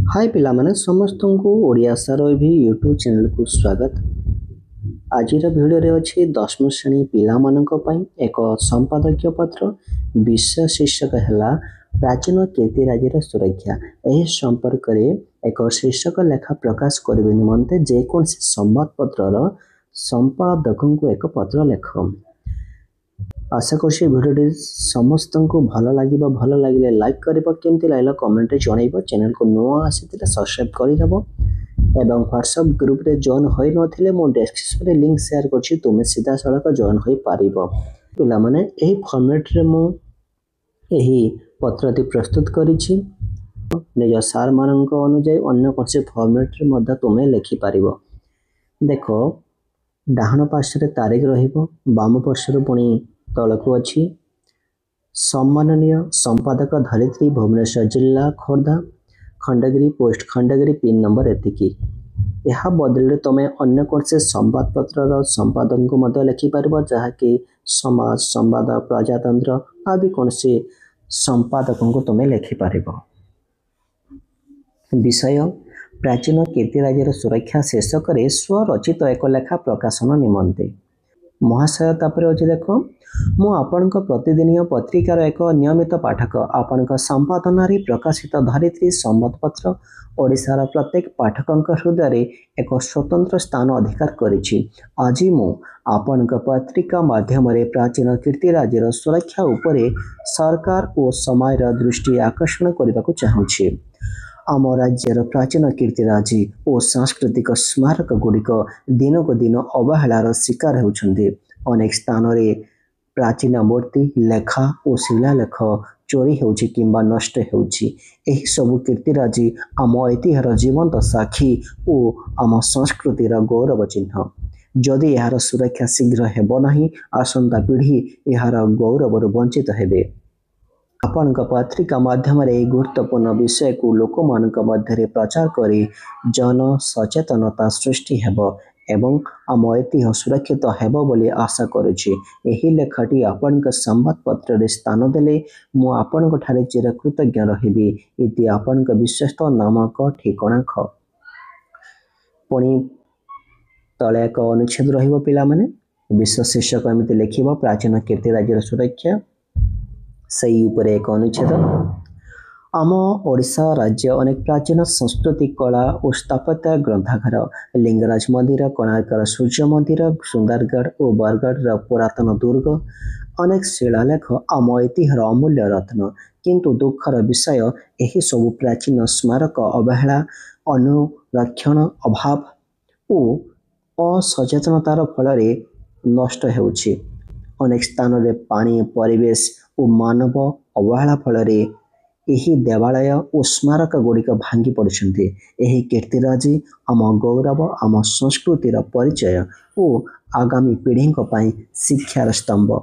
हाय पिलामाने समस्त को ओडिया सार भी यूट्यूब चैनल को स्वागत। आज भिडियो अच्छी 10वीं श्रेणी पिला एक संपादकीय पत्र विषय शीर्षक है प्राचीन कीर्तिराजर सुरक्षा। यह संपर्क में एक शीर्षक लेखा प्रकाश करने निमंते जेकोसी संवादपत्र संपादक को एक पत्र लेख। आशा करछि भिडियो समस्त को भल लगे लाइक कर केमती लगे कमेंट जन चैनल को नुआ आसी सब्सक्राइब करदेव एवं व्हाट्सएप ग्रुप रे जॉइन होई नथिले मो डिस्क्रिप्शन रे लिंक शेयर करछि तुमे सीधा सड़क जॉइन होई पारिबो। पिला माने एही फॉर्मेट रे मो एही पत्रटी प्रस्तुत करिछि निज सार मानक अनुसार अन्य कोनसे फॉर्मेट रे मध्य तुमे लिखि पारिबो। देखो डाहण पार्श्व तारीख रहिबो बाम पार्श्व पुणी तलकू अच्छी सम्माननीय संपादक धरित्री भुवनेश्वर जिला Khordha Khandagiri post Khandagiri pin number एतिकी। यह बदले तुम अन्य कौन से संवादपत्र संपादक को मत लिखिपार जहाँकि समाज संवाद प्रजातंत्र आदि कौन से संपादकों को तुम लिखिपार। विषय प्राचीन कीर्तिराजर सुरक्षा शीर्षक स्वरचित एक लेखा प्रकाशन निमंते महाशय तापर अच्छे देख मु आपण प्रतिदिन पत्रिकार एक नियमित पाठक आपण संपादन प्रकाशित धरित्री संवादपत्र ओडिशार प्रत्येक पाठकों हृदय एक स्वतंत्र स्थान अधिकार करिछि। आज मु आपण पत्रिका माध्यम प्राचीन कीर्तिराजर सुरक्षा उपरे सरकार और समाज दृष्टि आकर्षण करने को चाहूँगी। आम राज्यर प्राचीन कीर्तिराजी और सांस्कृतिक स्मारक गुड़िक दिन को दिन अवहेलार शिकार होउछन्ते। अनेक स्थान रे प्राचीन मूर्ति लेखा और शिलालेख चोरी होउछि किंबा नष्ट होउछि। एही सबु कीर्तिराजी आम ऐतिह्यर जीवंत साक्षी और आम संस्कृतिर गौरव चिन्ह। जदि यार सुरक्षा शीघ्र हेबो नाही आसंता पीढ़ी यार गौरव वंचित हेबे। आपण पत्रिका माध्यम गुरुत्वपूर्ण विषय को लोक मध्य प्रचार करी जन सचेतनता सृष्टि हेबो एवं आम ऐतिह्य सुरक्षित हेबो बोली आशा करुछि। एही लेखटी आपण संवादपत्र रे स्थान देले मु आपण ठारे चिरकृतज्ञ रहिबी। इति आपण विश्वस्त नामक ठिकाना ख पुणी तले एक अनुच्छेद रहिबो पिला माने विश्व शीर्षक एमती लिखिबो प्राचीन कीर्तिराजर सुरक्षा सही ऊपर एक अनुच्छेद। आम ओडिशा राज्य अनेक प्राचीन संस्कृति कला और स्थापत्य ग्रंथागार लिंगराज मंदिर कोणार्कर सूर्य मंदिर सुंदरगढ़ और बरगढ़ पुरातन दुर्ग अनेक शिलालेख आम ऐतिह्यर अमूल्य रत्न। किंतु दुखर विषय यही सबु प्राचीन स्मारक अवहेला अनुरक्षण अभाव और असचेतनतार फल नष्ट होउछि। अनेक स्थान रे पानी परिवेश और मानव अवहेला फल यही देवालय और स्मारक गुड़िक भांगी पड़ुछन्ते। यही कीर्तिराजी आम गौरव आम संस्कृतिर परिचय और आगामी पीढ़ी पई शिक्षार स्तंभ।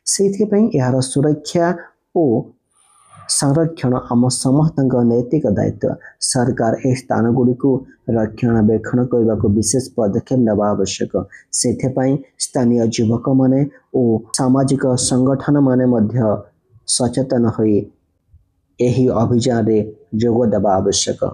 सेथिपई यार सुरक्षा और संरक्षण आम समस्त नैतिक दायित्व। सरकार ए स्थान गुड़िक रक्षणाबेक्षण करने को विशेष पदक्षेप नेबा आवश्यक। सेथिपई स्थानीय युवक माने और सामाजिक संगठन माने मध्य सचेतन होई एही अभियान रे जोग देबा आवश्यक।